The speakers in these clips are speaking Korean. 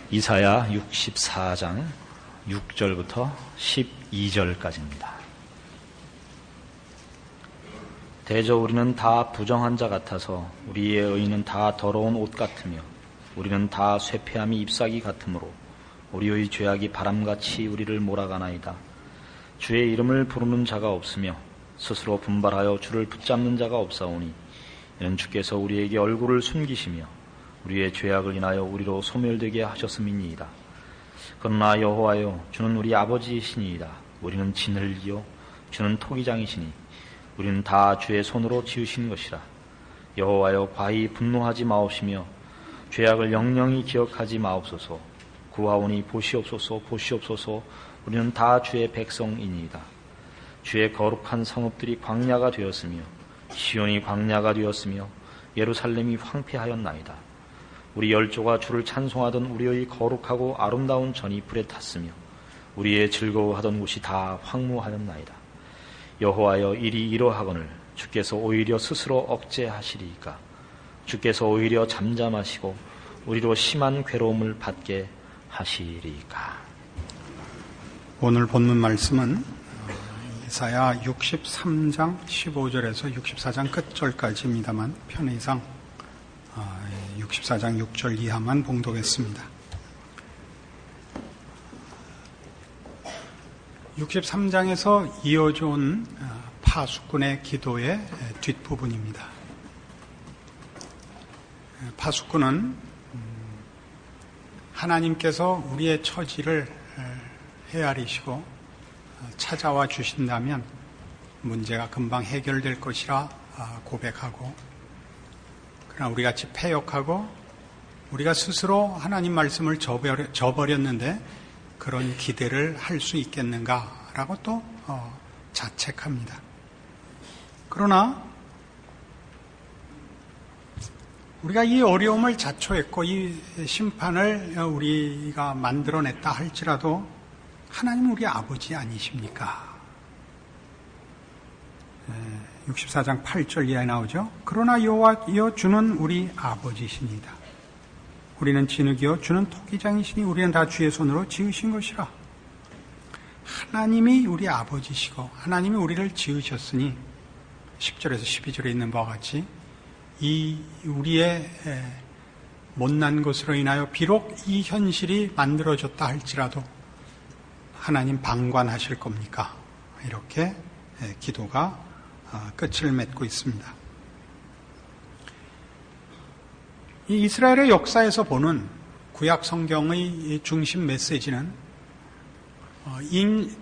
이사야 64장 6절부터 12절까지입니다. 대저 우리는 다 부정한 자 같아서 우리의 의는 다 더러운 옷 같으며 우리는 다 쇠폐함이 잎사귀 같으므로 우리의 죄악이 바람같이 우리를 몰아가나이다. 주의 이름을 부르는 자가 없으며 스스로 분발하여 주를 붙잡는 자가 없사오니 이는 주께서 우리에게 얼굴을 숨기시며 우리의 죄악을 인하여 우리로 소멸되게 하셨음이니이다. 그러나 여호와여, 주는 우리 아버지이시니이다. 우리는 진흙이요 주는 토기장이시니 우리는 다 주의 손으로 지으신 것이라. 여호와여, 과히 분노하지 마옵시며 죄악을 영영히 기억하지 마옵소서. 구하오니 보시옵소서, 보시옵소서. 우리는 다 주의 백성이니이다. 주의 거룩한 성읍들이 광야가 되었으며 시온이 광야가 되었으며 예루살렘이 황폐하였나이다. 우리 열조가 주를 찬송하던 우리의 거룩하고 아름다운 전이 불에 탔으며 우리의 즐거워하던 곳이 다 황무하였나이다. 여호와여, 일이 이러하거늘 주께서 오히려 스스로 억제하시리이까? 주께서 오히려 잠잠하시고 우리로 심한 괴로움을 받게 하시리이까? 오늘 본문 말씀은 이사야 63장 15절에서 64장 끝절까지입니다만 편의상 64장 6절 이하만 봉독했습니다. 63장에서 이어져 온 파수꾼의 기도의 뒷부분입니다. 파수꾼은 하나님께서 우리의 처지를 헤아리시고 찾아와 주신다면 문제가 금방 해결될 것이라 고백하고, 그러나 우리같이 패역하고 우리가 스스로 하나님 말씀을 저버렸는데 그런 기대를 할 수 있겠는가라고 또 자책합니다. 그러나 우리가 이 어려움을 자초했고 이 심판을 우리가 만들어냈다 할지라도 하나님은 우리 아버지 아니십니까? 64장 8절 이하에 나오죠. 그러나 여호와여, 주는 우리 아버지시니다. 우리는 진흙이요 주는 토기장이시니 우리는 다 주의 손으로 지으신 것이라. 하나님이 우리 아버지시고 하나님이 우리를 지으셨으니 10절에서 12절에 있는 바와 같이 이 우리의 못난 것으로 인하여 비록 이 현실이 만들어졌다 할지라도 하나님 방관하실 겁니까? 이렇게 기도가 끝을 맺고 있습니다. 이 이스라엘의 역사에서 보는 구약 성경의 중심 메시지는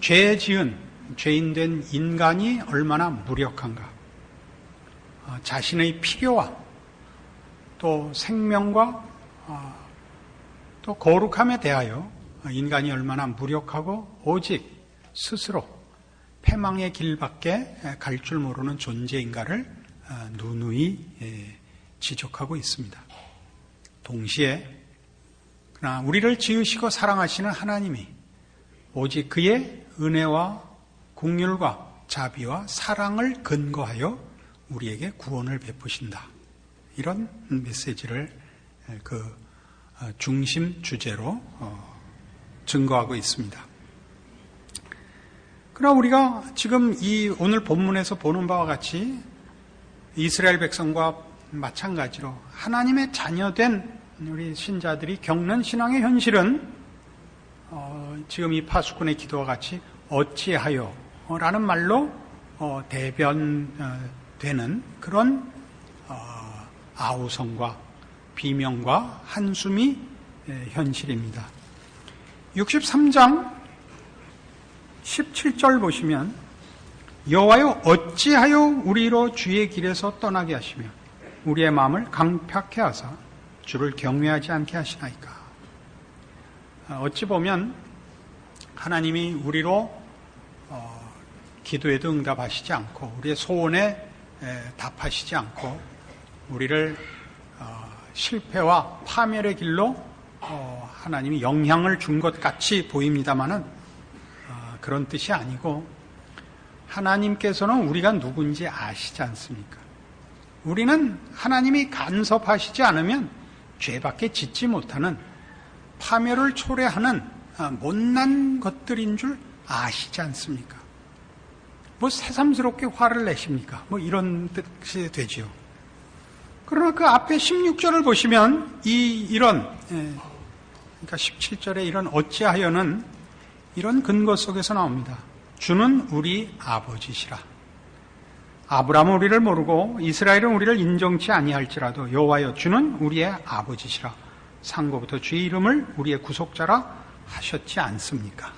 죄 지은 죄인된 인간이 얼마나 무력한가, 자신의 필요와 또 생명과 또 거룩함에 대하여 인간이 얼마나 무력하고 오직 스스로 패망의 길밖에 갈 줄 모르는 존재인가를 누누이 지적하고 있습니다. 동시에 그러나 우리를 지으시고 사랑하시는 하나님이 오직 그의 은혜와 긍휼과 자비와 사랑을 근거하여 우리에게 구원을 베푸신다. 이런 메시지를 그 중심 주제로 증거하고 있습니다. 그러나 우리가 지금 이 오늘 본문에서 보는 바와 같이 이스라엘 백성과 마찬가지로 하나님의 자녀된 우리 신자들이 겪는 신앙의 현실은 지금 이 파수꾼의 기도와 같이 어찌하여 라는 말로 대변되는 그런 아우성과 비명과 한숨이 현실입니다. 63장 17절 보시면 여호와여, 어찌하여 우리로 주의 길에서 떠나게 하시며 우리의 마음을 강팍해 하사 주를 경외하지 않게 하시나이까? 어찌 보면 하나님이 우리로 기도에도 응답하시지 않고 우리의 소원에 답하시지 않고 우리를 실패와 파멸의 길로 하나님이 영향을 준 것 같이 보입니다마는 그런 뜻이 아니고 하나님께서는 우리가 누군지 아시지 않습니까? 우리는 하나님이 간섭하시지 않으면 죄밖에 짓지 못하는 파멸을 초래하는 못난 것들인 줄 아시지 않습니까? 뭐 새삼스럽게 화를 내십니까? 뭐 이런 뜻이 되지요. 그러나 그 앞에 16절을 보시면 그러니까 17절에 이런 어찌하여는 이런 근거 속에서 나옵니다. 주는 우리 아버지시라. 아브라함은 우리를 모르고 이스라엘은 우리를 인정치 아니할지라도 여호와여 주는 우리의 아버지시라. 상고부터 주의 이름을 우리의 구속자라 하셨지 않습니까?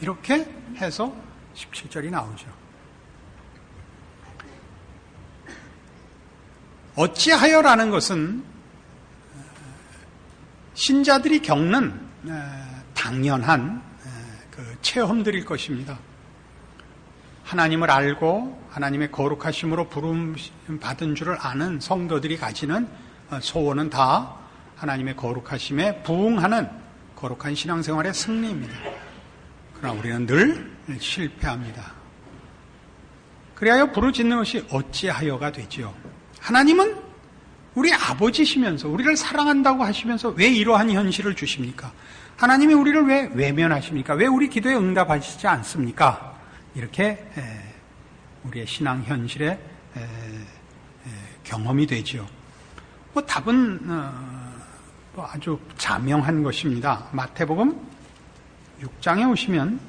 이렇게 해서 17절이 나오죠. 어찌하여라는 것은 신자들이 겪는 당연한 그 체험들일 것입니다. 하나님을 알고 하나님의 거룩하심으로 부름 받은 줄을 아는 성도들이 가지는 소원은 다 하나님의 거룩하심에 부응하는 거룩한 신앙생활의 승리입니다. 그러나 우리는 늘 실패합니다. 그래야 부르짖는 것이 어찌하여가 되지요. 하나님은 우리 아버지시면서 우리를 사랑한다고 하시면서 왜 이러한 현실을 주십니까? 하나님이 우리를 왜 외면하십니까? 왜 우리 기도에 응답하시지 않습니까? 이렇게 우리의 신앙 현실의 경험이 되지요. 뭐 답은 뭐 아주 자명한 것입니다. 마태복음 6장에 오시면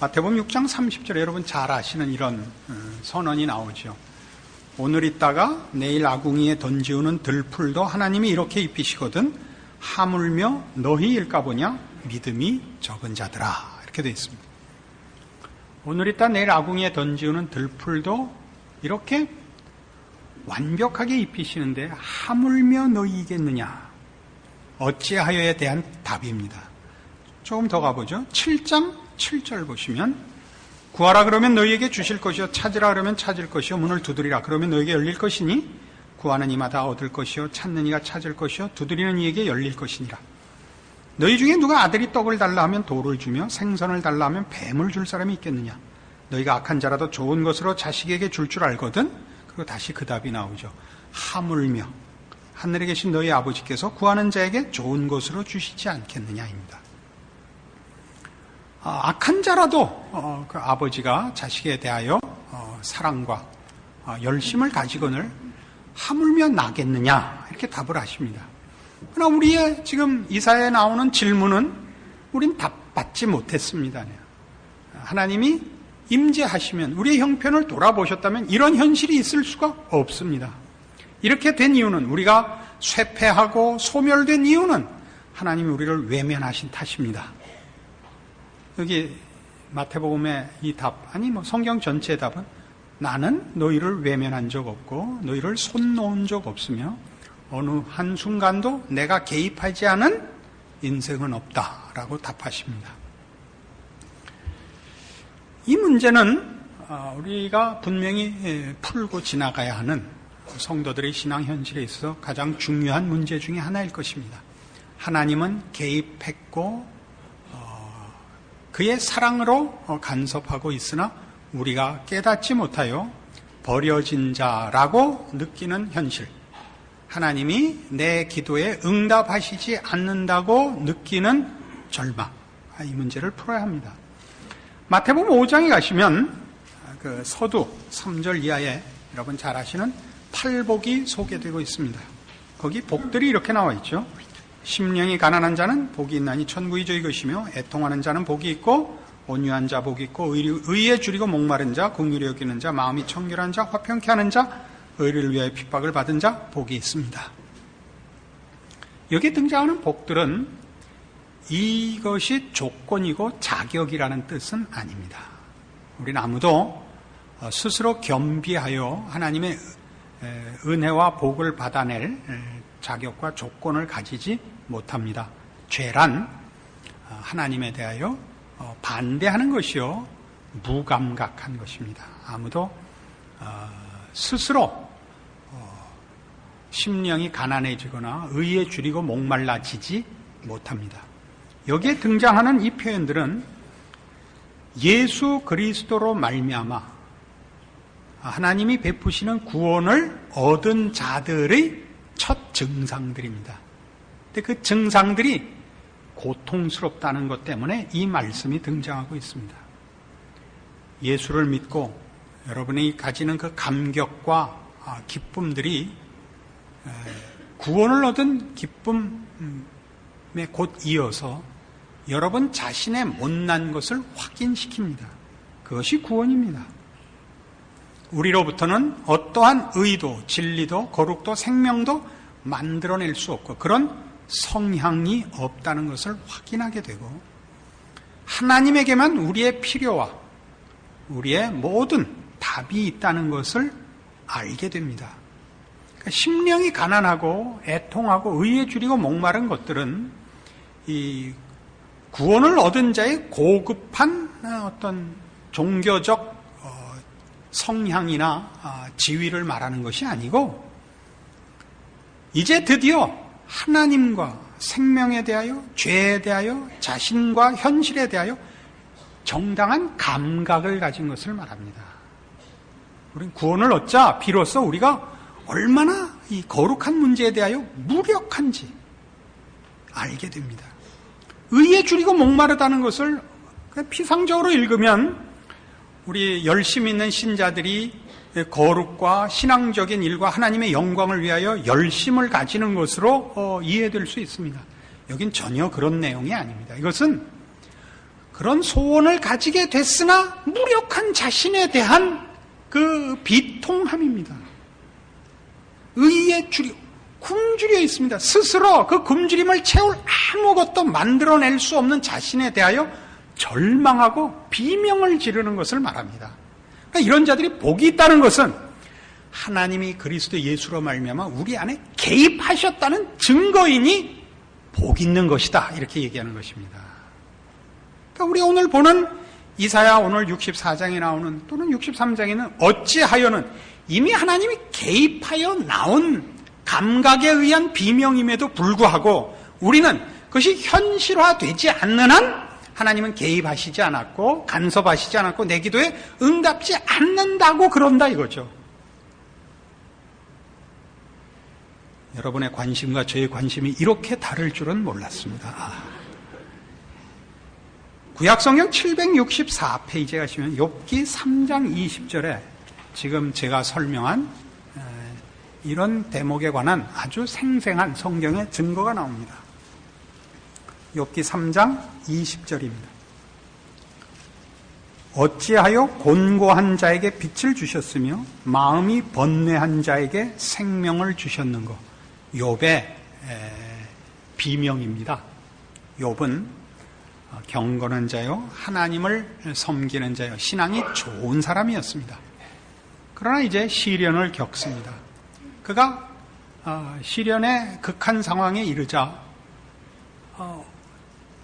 마태복음 6장 30절에 여러분 잘 아시는 이런 선언이 나오죠. 오늘 있다가 내일 아궁이에 던지우는 들풀도 하나님이 이렇게 입히시거든 하물며 너희 일까보냐 믿음이 적은 자들아. 이렇게 되어 있습니다. 오늘 있다 내일 아궁이에 던지우는 들풀도 이렇게 완벽하게 입히시는데 하물며 너희이겠느냐. 어찌하여에 대한 답입니다. 조금 더 가보죠. 7장 7절 보시면 구하라 그러면 너희에게 주실 것이요 찾으라 그러면 찾을 것이요 문을 두드리라 그러면 너희에게 열릴 것이니 구하는 이마다 얻을 것이요 찾는 이가 찾을 것이요 두드리는 이에게 열릴 것이니라. 너희 중에 누가 아들이 떡을 달라 하면 돌을 주며 생선을 달라 하면 뱀을 줄 사람이 있겠느냐. 너희가 악한 자라도 좋은 것으로 자식에게 줄 줄 알거든. 그리고 다시 그 답이 나오죠. 하물며 하늘에 계신 너희 아버지께서 구하는 자에게 좋은 것으로 주시지 않겠느냐입니다. 악한 자라도 그 아버지가 자식에 대하여 사랑과 열심을 가지거늘 하물며 나겠느냐 이렇게 답을 하십니다. 그러나 우리의 지금 이사야에 나오는 질문은 우린 답받지 못했습니다. 하나님이 임재하시면 우리의 형편을 돌아보셨다면 이런 현실이 있을 수가 없습니다. 이렇게 된 이유는 우리가 쇠폐하고 소멸된 이유는 하나님이 우리를 외면하신 탓입니다. 여기 마태복음의 이 답, 아니 뭐 성경 전체의 답은 나는 너희를 외면한 적 없고 너희를 손 놓은 적 없으며 어느 한순간도 내가 개입하지 않은 인생은 없다라고 답하십니다. 이 문제는 우리가 분명히 풀고 지나가야 하는 성도들의 신앙 현실에 있어서 가장 중요한 문제 중에 하나일 것입니다. 하나님은 개입했고 그의 사랑으로 간섭하고 있으나 우리가 깨닫지 못하여 버려진 자라고 느끼는 현실, 하나님이 내 기도에 응답하시지 않는다고 느끼는 절망, 이 문제를 풀어야 합니다. 마태복음 5장에 가시면 그 서두 3절 이하에 여러분 잘 아시는 팔복이 소개되고 있습니다. 거기 복들이 이렇게 나와 있죠. 심령이 가난한 자는 복이 있나니 천국이 저희 것이며 애통하는 자는 복이 있고 온유한 자 복이 있고 의에 줄이고 목마른 자 긍휼히 여기는 자 마음이 청결한 자 화평케 하는 자 의를 위하여 핍박을 받은 자 복이 있습니다. 여기에 등장하는 복들은 이것이 조건이고 자격이라는 뜻은 아닙니다. 우리는 아무도 스스로 겸비하여 하나님의 은혜와 복을 받아낼 자격과 조건을 가지지 못합니다. 죄란 하나님에 대하여 반대하는 것이요 무감각한 것입니다. 아무도 스스로 심령이 가난해지거나 의에 줄이고 목말라지지 못합니다. 여기에 등장하는 이 표현들은 예수 그리스도로 말미암아 하나님이 베푸시는 구원을 얻은 자들의 첫 증상들입니다. 근데 그 증상들이 고통스럽다는 것 때문에 이 말씀이 등장하고 있습니다. 예수를 믿고 여러분이 가지는 그 감격과 기쁨들이 구원을 얻은 기쁨에 곧 이어서 여러분 자신의 못난 것을 확인시킵니다. 그것이 구원입니다. 우리로부터는 어떠한 의도, 진리도, 거룩도, 생명도 만들어낼 수 없고 그런 성향이 없다는 것을 확인하게 되고 하나님에게만 우리의 필요와 우리의 모든 답이 있다는 것을 알게 됩니다. 그러니까 심령이 가난하고 애통하고 의에 줄이고 목마른 것들은 이 구원을 얻은 자의 고급한 어떤 종교적 성향이나 지위를 말하는 것이 아니고 이제 드디어 하나님과 생명에 대하여 죄에 대하여 자신과 현실에 대하여 정당한 감각을 가진 것을 말합니다. 우리는 구원을 얻자 비로소 우리가 얼마나 이 거룩한 문제에 대하여 무력한지 알게 됩니다. 의에 줄이고 목마르다는 것을 피상적으로 읽으면 우리 열심 있는 신자들이 거룩과 신앙적인 일과 하나님의 영광을 위하여 열심을 가지는 것으로 이해될 수 있습니다. 여긴 전혀 그런 내용이 아닙니다. 이것은 그런 소원을 가지게 됐으나 무력한 자신에 대한 그 비통함입니다. 의에 굶주려 있습니다. 스스로 그 굶주림을 채울 아무것도 만들어낼 수 없는 자신에 대하여 절망하고 비명을 지르는 것을 말합니다. 그러니까 이런 자들이 복이 있다는 것은 하나님이 그리스도 예수로 말미암아 우리 안에 개입하셨다는 증거이니 복 있는 것이다 이렇게 얘기하는 것입니다. 그러니까 우리 오늘 보는 이사야 오늘 64장에 나오는 또는 63장에는 어찌하여는 이미 하나님이 개입하여 나온 감각에 의한 비명임에도 불구하고 우리는 그것이 현실화되지 않는 한 하나님은 개입하시지 않았고 간섭하시지 않았고 내 기도에 응답지 않는다고 그런다 이거죠. 여러분의 관심과 저의 관심이 이렇게 다를 줄은 몰랐습니다. 구약성경 764페이지에 가시면 욥기 3장 20절에 지금 제가 설명한 이런 대목에 관한 아주 생생한 성경의 증거가 나옵니다. 욥기 3장 20절입니다. 어찌하여 곤고한 자에게 빛을 주셨으며 마음이 번뇌한 자에게 생명을 주셨는고. 욥의 비명입니다. 욥은 경건한 자요 하나님을 섬기는 자요 신앙이 좋은 사람이었습니다. 그러나 이제 시련을 겪습니다. 그가 시련의 극한 상황에 이르자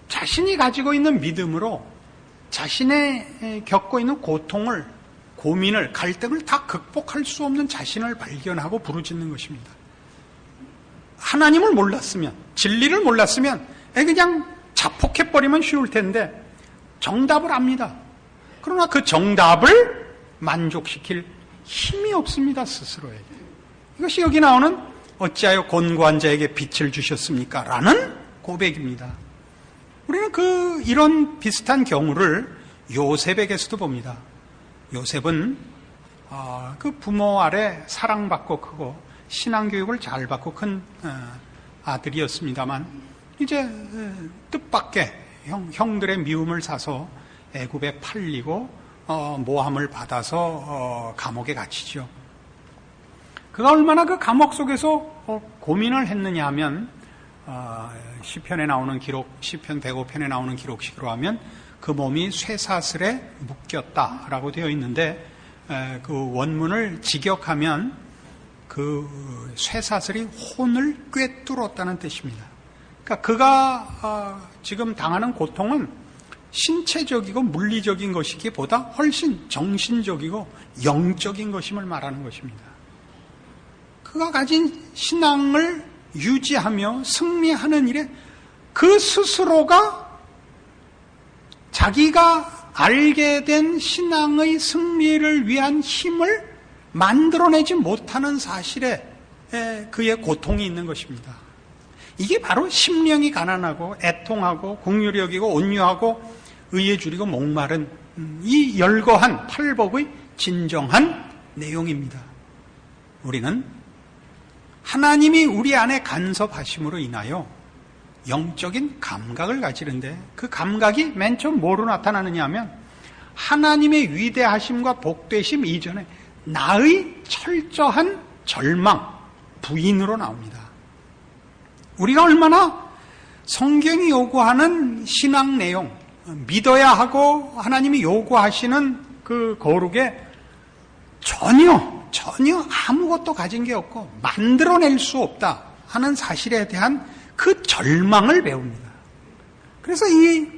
자신이 가지고 있는 믿음으로 자신의 겪고 있는 고통을, 고민을, 갈등을 다 극복할 수 없는 자신을 발견하고 부르짖는 것입니다. 하나님을 몰랐으면, 진리를 몰랐으면 그냥 자폭해버리면 쉬울 텐데 정답을 압니다. 그러나 그 정답을 만족시킬 힘이 없습니다, 스스로에게. 이것이 여기 나오는 어찌하여 곤고한 자에게 빛을 주셨습니까? 라는 고백입니다. 우리는 이런 비슷한 경우를 요셉에게서도 봅니다. 요셉은 그 부모 아래 사랑받고 크고 신앙교육을 잘 받고 큰 아들이었습니다만 이제 뜻밖의 형들의 미움을 사서 애굽에 팔리고 모함을 받아서 감옥에 갇히죠. 그가 얼마나 그 감옥 속에서 고민을 했느냐 하면 시편에 나오는 기록, 시편 105편에 나오는 기록식으로 하면 그 몸이 쇠사슬에 묶였다라고 되어 있는데 그 원문을 직역하면 그 쇠사슬이 혼을 꿰뚫었다는 뜻입니다. 그러니까 그가 지금 당하는 고통은 신체적이고 물리적인 것이기보다 훨씬 정신적이고 영적인 것임을 말하는 것입니다. 그가 가진 신앙을 유지하며 승리하는 일에 그 스스로가 자기가 알게 된 신앙의 승리를 위한 힘을 만들어내지 못하는 사실에 그의 고통이 있는 것입니다. 이게 바로 심령이 가난하고 애통하고 긍휼히 여기고 온유하고 의에 줄이고 목마른 이 열거한 팔복의 진정한 내용입니다. 우리는 하나님이 우리 안에 간섭하심으로 인하여 영적인 감각을 가지는데 그 감각이 맨 처음 뭐로 나타나느냐 하면 하나님의 위대하심과 복되심 이전에 나의 철저한 절망, 부인으로 나옵니다. 우리가 얼마나 성경이 요구하는 신앙 내용, 믿어야 하고 하나님이 요구하시는 그 거룩에 전혀 아무것도 가진 게 없고 만들어낼 수 없다 하는 사실에 대한 그 절망을 배웁니다. 그래서 이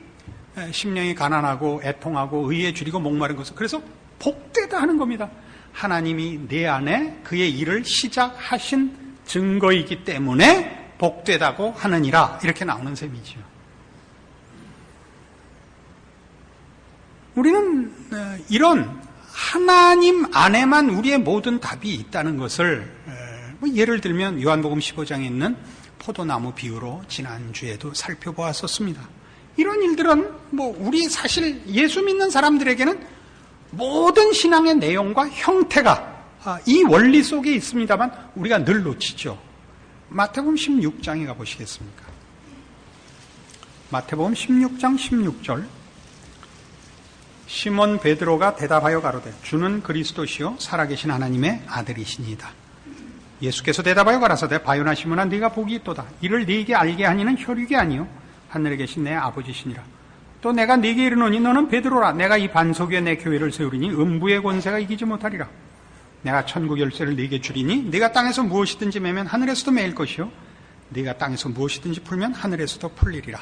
심령이 가난하고 애통하고 의에 줄이고 목마른 것은 그래서 복되다 하는 겁니다. 하나님이 내 안에 그의 일을 시작하신 증거이기 때문에 복되다고 하느니라 이렇게 나오는 셈이죠. 우리는 이런 하나님 안에만 우리의 모든 답이 있다는 것을 예를 들면 요한복음 15장에 있는 포도나무 비유로 지난주에도 살펴보았었습니다. 이런 일들은 우리 사실 예수 믿는 사람들에게는 모든 신앙의 내용과 형태가 이 원리 속에 있습니다만 우리가 늘 놓치죠. 마태복음 16장에 가보시겠습니까? 마태복음 16장 16절 시몬 베드로가 대답하여 가로되 주는 그리스도시요 살아계신 하나님의 아들이시니이다. 예수께서 대답하여 가라사대 바요나 시몬아 네가 복이 있도다. 이를 네게 알게 하니는 혈육이 아니요 하늘에 계신 내 아버지시니라. 또 내가 네게 이르노니 너는 베드로라. 내가 이 반석 위에 내 교회를 세우리니 음부의 권세가 이기지 못하리라. 내가 천국 열쇠를 네게 주리니 네가 땅에서 무엇이든지 매면 하늘에서도 매일 것이요 네가 땅에서 무엇이든지 풀면 하늘에서도 풀리리라.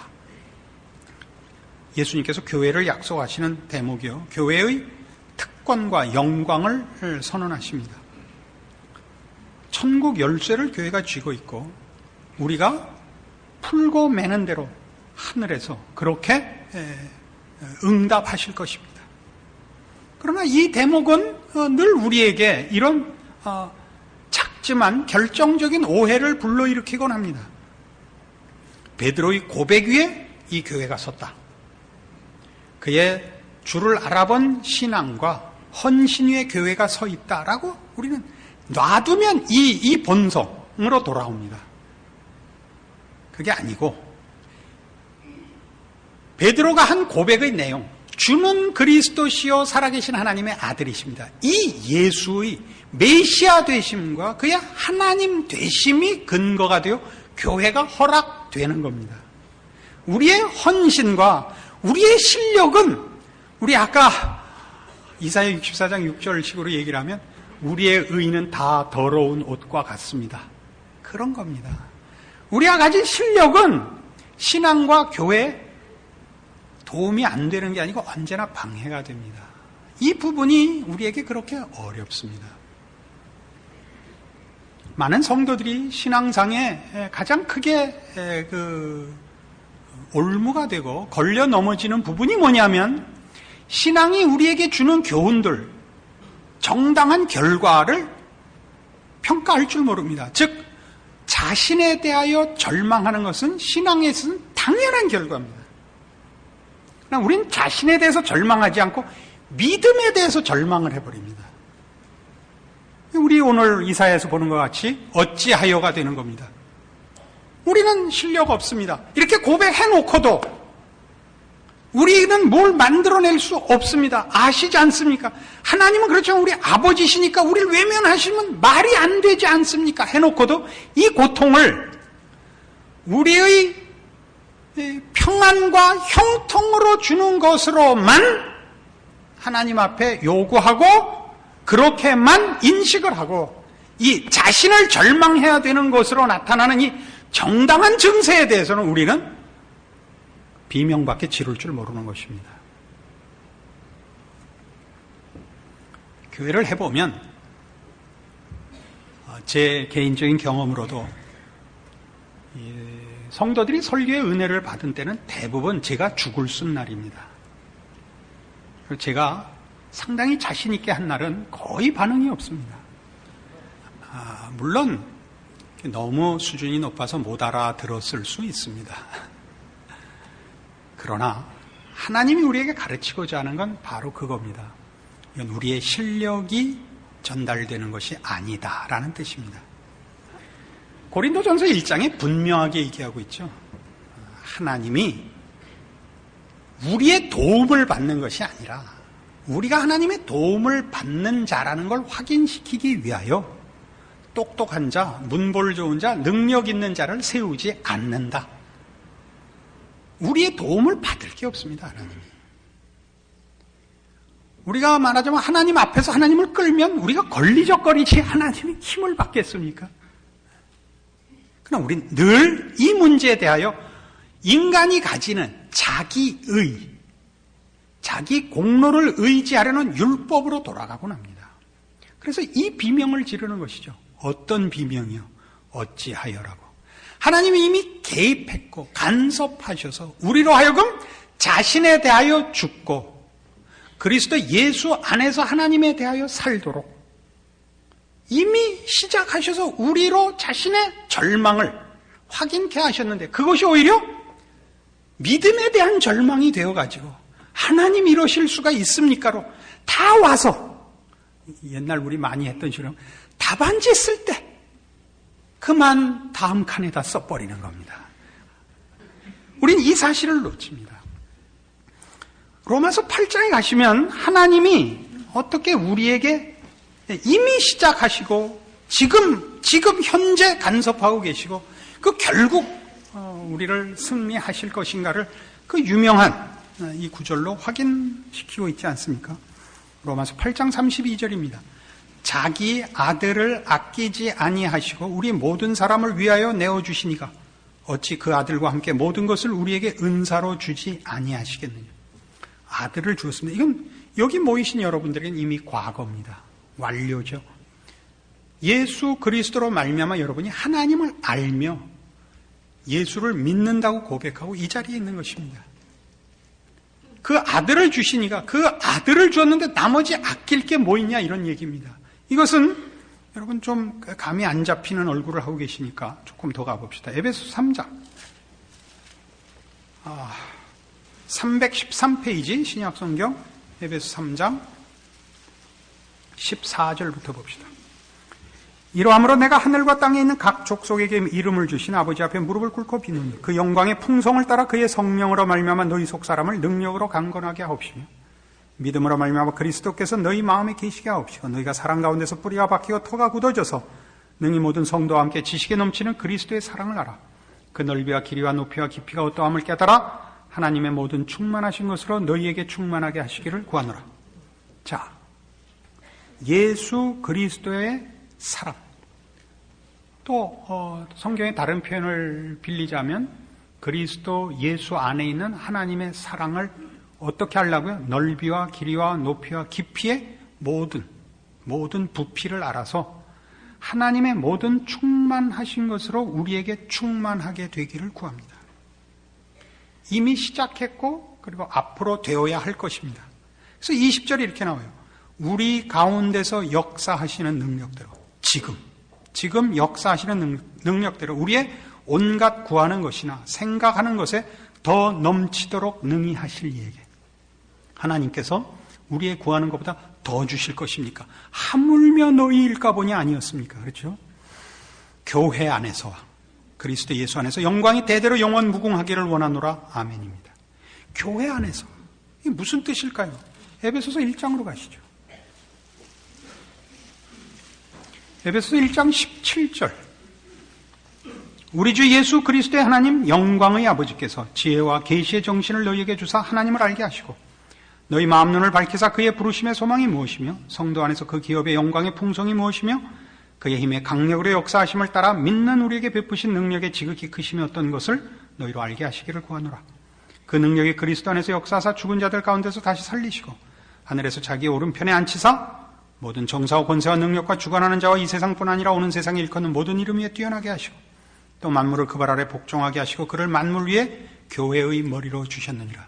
예수님께서 교회를 약속하시는 대목이요 교회의 특권과 영광을 선언하십니다. 천국 열쇠를 교회가 쥐고 있고 우리가 풀고 매는 대로 하늘에서 그렇게 응답하실 것입니다. 그러나 이 대목은 늘 우리에게 이런 작지만 결정적인 오해를 불러일으키곤 합니다. 베드로의 고백 위에 이 교회가 섰다. 그의 주를 알아본 신앙과 헌신 위에 교회가 서 있다라고 우리는 놔두면 이 본성으로 돌아옵니다. 그게 아니고 베드로가 한 고백의 내용, 주는 그리스도시요 살아계신 하나님의 아들이십니다. 이 예수의 메시아 되심과 그의 하나님 되심이 근거가 되어 교회가 허락되는 겁니다. 우리의 헌신과 우리의 실력은 우리 아까 이사야 64장 6절 식으로 얘기를 하면 우리의 의는 다 더러운 옷과 같습니다. 그런 겁니다. 우리가 가진 실력은 신앙과 교회에 도움이 안 되는 게 아니고 언제나 방해가 됩니다. 이 부분이 우리에게 그렇게 어렵습니다. 많은 성도들이 신앙상에 가장 크게 올무가 되고 걸려 넘어지는 부분이 뭐냐면 신앙이 우리에게 주는 교훈들, 정당한 결과를 평가할 줄 모릅니다. 즉 자신에 대하여 절망하는 것은 신앙에서는 당연한 결과입니다. 그러나 우리는 자신에 대해서 절망하지 않고 믿음에 대해서 절망을 해버립니다. 우리 오늘 이사야에서 보는 것 같이 어찌하여가 되는 겁니다. 우리는 실력 없습니다. 이렇게 고백해놓고도 우리는 뭘 만들어낼 수 없습니다. 아시지 않습니까? 하나님은 그렇죠. 우리 아버지시니까 우리를 외면하시면 말이 안 되지 않습니까? 해놓고도 이 고통을 우리의 평안과 형통으로 주는 것으로만 하나님 앞에 요구하고 그렇게만 인식을 하고 이 자신을 절망해야 되는 것으로 나타나는 이 정당한 증세에 대해서는 우리는 비명밖에 지를 줄 모르는 것입니다. 교회를 해보면 제 개인적인 경험으로도 성도들이 설교의 은혜를 받은 때는 대부분 제가 죽을 쓴 날입니다. 제가 상당히 자신 있게 한 날은 거의 반응이 없습니다. 물론 너무 수준이 높아서 못 알아들었을 수 있습니다. 그러나 하나님이 우리에게 가르치고자 하는 건 바로 그겁니다. 이건 우리의 실력이 전달되는 것이 아니다라는 뜻입니다. 고린도전서 1장에 분명하게 얘기하고 있죠. 하나님이 우리의 도움을 받는 것이 아니라 우리가 하나님의 도움을 받는 자라는 걸 확인시키기 위하여 똑똑한 자, 문볼 좋은 자, 능력 있는 자를 세우지 않는다. 우리의 도움을 받을 게 없습니다, 하나님이. 우리가 말하자면 하나님 앞에서 하나님을 끌면 우리가 걸리적거리지 하나님이 힘을 받겠습니까? 그러나 우리는 늘 이 문제에 대하여 인간이 가지는 자기의, 자기 공로를 의지하려는 율법으로 돌아가곤 합니다. 그래서 이 비명을 지르는 것이죠. 어떤 비명이요? 어찌하여라고. 하나님이 이미 개입했고 간섭하셔서 우리로 하여금 자신에 대하여 죽고 그리스도 예수 안에서 하나님에 대하여 살도록 이미 시작하셔서 우리로 자신의 절망을 확인케 하셨는데 그것이 오히려 믿음에 대한 절망이 되어가지고 하나님 이러실 수가 있습니까로 다 와서 옛날 우리 많이 했던 식으로 답안지 쓸 때 그만 다음 칸에다 써버리는 겁니다. 우린 이 사실을 놓칩니다. 로마서 8장에 가시면 하나님이 어떻게 우리에게 이미 시작하시고 지금 현재 간섭하고 계시고 그 결국 우리를 승리하실 것인가를 그 유명한 이 구절로 확인시키고 있지 않습니까? 로마서 8장 32절입니다. 자기 아들을 아끼지 아니하시고 우리 모든 사람을 위하여 내어주시니가 어찌 그 아들과 함께 모든 것을 우리에게 은사로 주지 아니하시겠느냐. 아들을 주었습니다. 이건 여기 모이신 여러분들에게는 이미 과거입니다. 완료죠. 예수 그리스도로 말미암아 여러분이 하나님을 알며 예수를 믿는다고 고백하고 이 자리에 있는 것입니다. 그 아들을 주시니까 그 아들을 주었는데 나머지 아낄 게 뭐 있냐 이런 얘기입니다. 이것은 여러분 좀 감이 안 잡히는 얼굴을 하고 계시니까 조금 더 가봅시다. 에베소 3장 313페이지 신약성경 에베소 3장 14절부터 봅시다. 이러함으로 내가 하늘과 땅에 있는 각 족속에게 이름을 주신 아버지 앞에 무릎을 꿇고 비누니 그 영광의 풍성을 따라 그의 성령으로 말미암아 너희 속 사람을 능력으로 강건하게 하옵시며 믿음으로 말미암아 그리스도께서 너희 마음에 계시게 하옵시고 너희가 사랑 가운데서 뿌리가 박히고 터가 굳어져서 능히 모든 성도와 함께 지식에 넘치는 그리스도의 사랑을 알아 그 넓이와 길이와 높이와 깊이가 어떠함을 깨달아 하나님의 모든 충만하신 것으로 너희에게 충만하게 하시기를 구하노라. 자, 예수 그리스도의 사랑. 또 성경의 다른 표현을 빌리자면 그리스도 예수 안에 있는 하나님의 사랑을 어떻게 하려고요? 넓이와 길이와 높이와 깊이의 모든 부피를 알아서 하나님의 모든 충만하신 것으로 우리에게 충만하게 되기를 구합니다. 이미 시작했고 그리고 앞으로 되어야 할 것입니다. 그래서 20절이 이렇게 나와요. 우리 가운데서 역사하시는 능력대로 지금 역사하시는 능력대로 우리의 온갖 구하는 것이나 생각하는 것에 더 넘치도록 능히 하실 이에게 하나님께서 우리의 구하는 것보다 더 주실 것입니까? 하물며 너희일까 보니 아니었습니까? 그렇죠? 교회 안에서와 그리스도 예수 안에서 영광이 대대로 영원 무궁하기를 원하노라. 아멘입니다. 교회 안에서 이게 무슨 뜻일까요? 에베소서 1장으로 가시죠. 에베소서 1장 17절 우리 주 예수 그리스도의 하나님 영광의 아버지께서 지혜와 계시의 정신을 너희에게 주사 하나님을 알게 하시고 너희 마음 눈을 밝히사 그의 부르심의 소망이 무엇이며 성도 안에서 그 기업의 영광의 풍성이 무엇이며 그의 힘의 강력으로 역사하심을 따라 믿는 우리에게 베푸신 능력의 지극히 크심이 어떤 것을 너희로 알게 하시기를 구하노라. 그 능력이 그리스도 안에서 역사하사 죽은 자들 가운데서 다시 살리시고 하늘에서 자기의 오른편에 앉히사 모든 정사와 권세와 능력과 주관하는 자와 이 세상뿐 아니라 오는 세상에 일컫는 모든 이름 위에 뛰어나게 하시고 또 만물을 그 발 아래 복종하게 하시고 그를 만물 위에 교회의 머리로 주셨느니라.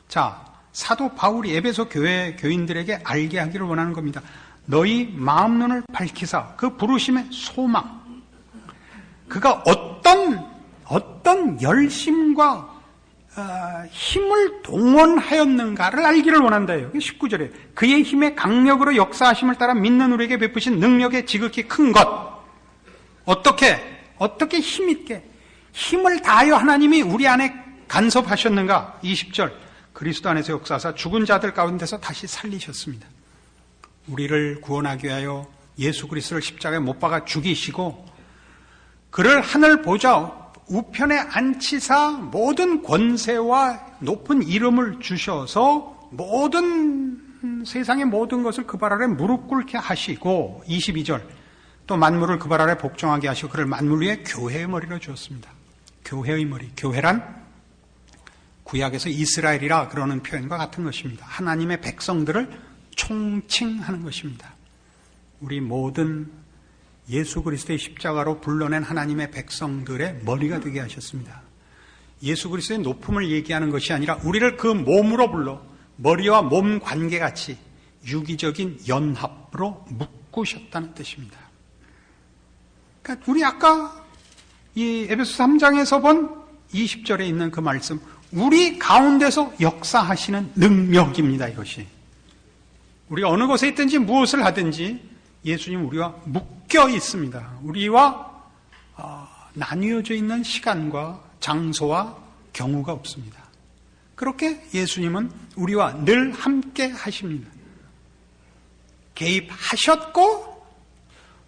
자, 사도 바울이 에베소 교회 교인들에게 알게 하기를 원하는 겁니다. 너희 마음 눈을 밝히사 그 부르심의 소망, 그가 어떤 열심과 힘을 동원하였는가를 알기를 원한다요. 19절에 그의 힘의 강력으로 역사하심을 따라 믿는 우리에게 베푸신 능력의 지극히 큰 것. 어떻게 힘있게 힘을 다하여 하나님이 우리 안에 간섭하셨는가. 20절 그리스도 안에서 역사하사 죽은 자들 가운데서 다시 살리셨습니다. 우리를 구원하기 위하여 예수 그리스도를 십자가에 못 박아 죽이시고 그를 하늘 보좌 우편에 앉히사 모든 권세와 높은 이름을 주셔서 모든 세상의 모든 것을 그 발 아래 무릎 꿇게 하시고 22절 또 만물을 그 발 아래 복종하게 하시고 그를 만물 위에 교회의 머리로 주었습니다. 교회의 머리, 교회란 구약에서 이스라엘이라 그러는 표현과 같은 것입니다. 하나님의 백성들을 총칭하는 것입니다. 우리 모든 예수 그리스도의 십자가로 불러낸 하나님의 백성들의 머리가 되게 하셨습니다. 예수 그리스도의 높음을 얘기하는 것이 아니라 우리를 그 몸으로 불러 머리와 몸 관계같이 유기적인 연합으로 묶으셨다는 뜻입니다. 그러니까 우리 아까 이 에베소 3장에서 본 20절에 있는 그 말씀, 우리 가운데서 역사하시는 능력입니다. 이것이 우리가 어느 곳에 있든지 무엇을 하든지 예수님 우리와 묶여 있습니다. 우리와 나뉘어져 있는 시간과 장소와 경우가 없습니다. 그렇게 예수님은 우리와 늘 함께 하십니다. 개입하셨고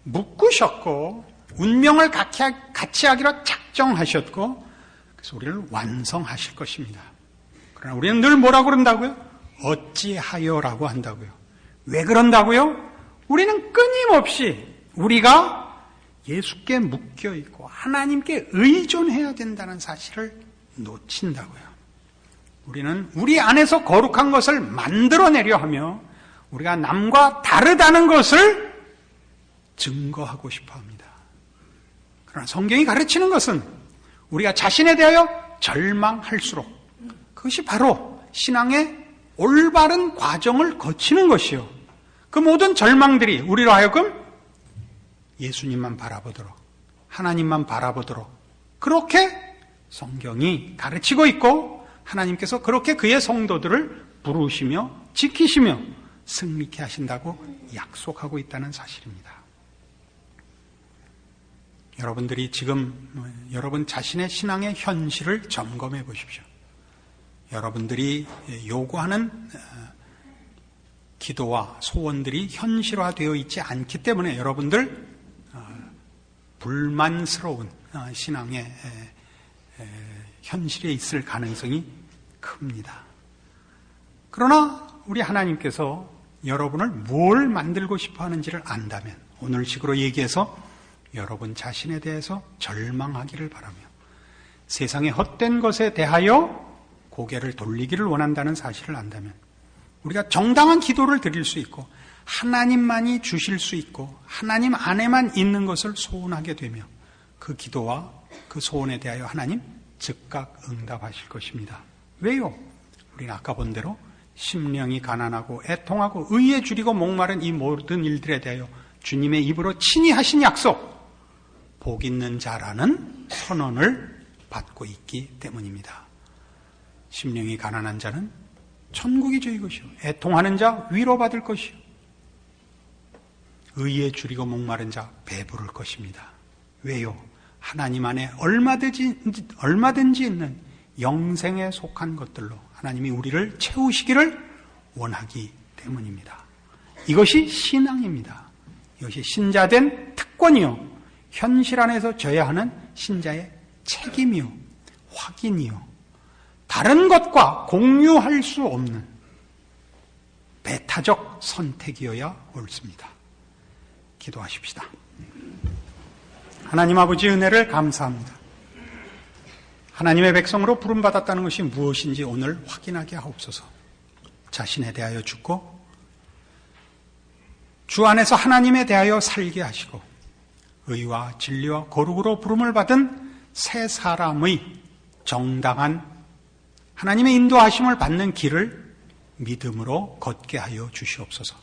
묶으셨고 운명을 같이 하기로 작정하셨고 그래서 우리를 완성하실 것입니다. 그러나 우리는 늘 뭐라고 그런다고요? 어찌하여라고 한다고요. 왜 그런다고요? 우리는 끊임없이 우리가 예수께 묶여있고 하나님께 의존해야 된다는 사실을 놓친다고요. 우리는 우리 안에서 거룩한 것을 만들어내려 하며 우리가 남과 다르다는 것을 증거하고 싶어 합니다. 그러나 성경이 가르치는 것은 우리가 자신에 대하여 절망할수록 그것이 바로 신앙의 올바른 과정을 거치는 것이요. 그 모든 절망들이 우리로 하여금 예수님만 바라보도록 하나님만 바라보도록 그렇게 성경이 가르치고 있고 하나님께서 그렇게 그의 성도들을 부르시며 지키시며 승리케 하신다고 약속하고 있다는 사실입니다. 여러분들이 지금 여러분 자신의 신앙의 현실을 점검해 보십시오. 여러분들이 요구하는 기도와 소원들이 현실화되어 있지 않기 때문에 여러분들 불만스러운 신앙의 현실에 있을 가능성이 큽니다. 그러나 우리 하나님께서 여러분을 뭘 만들고 싶어 하는지를 안다면 오늘 식으로 얘기해서 여러분 자신에 대해서 절망하기를 바라며 세상의 헛된 것에 대하여 고개를 돌리기를 원한다는 사실을 안다면 우리가 정당한 기도를 드릴 수 있고 하나님만이 주실 수 있고 하나님 안에만 있는 것을 소원하게 되며 그 기도와 그 소원에 대하여 하나님 즉각 응답하실 것입니다. 왜요? 우리는 아까 본 대로 심령이 가난하고 애통하고 의에 줄이고 목마른 이 모든 일들에 대하여 주님의 입으로 친히 하신 약속 복 있는 자라는 선언을 받고 있기 때문입니다. 심령이 가난한 자는 천국이 저희 것이요 애통하는 자 위로받을 것이요 의에 줄이고 목마른 자 배부를 것입니다. 왜요? 하나님 안에 얼마든지 있는 영생에 속한 것들로 하나님이 우리를 채우시기를 원하기 때문입니다. 이것이 신앙입니다. 이것이 신자된 특권이요 현실 안에서 져야 하는 신자의 책임이요 확인이요 다른 것과 공유할 수 없는 배타적 선택이어야 옳습니다. 기도하십시다. 하나님 아버지 은혜를 감사합니다. 하나님의 백성으로 부름받았다는 것이 무엇인지 오늘 확인하게 하옵소서. 자신에 대하여 죽고 주 안에서 하나님에 대하여 살게 하시고 의와 진리와 거룩으로 부름을 받은 새 사람의 정당한 하나님의 인도하심을 받는 길을 믿음으로 걷게 하여 주시옵소서.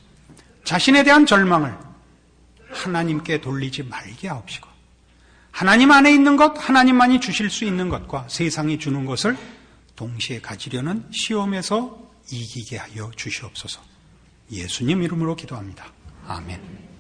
자신에 대한 절망을 하나님께 돌리지 말게 하옵시고 하나님 안에 있는 것, 하나님만이 주실 수 있는 것과 세상이 주는 것을 동시에 가지려는 시험에서 이기게 하여 주시옵소서. 예수님 이름으로 기도합니다. 아멘.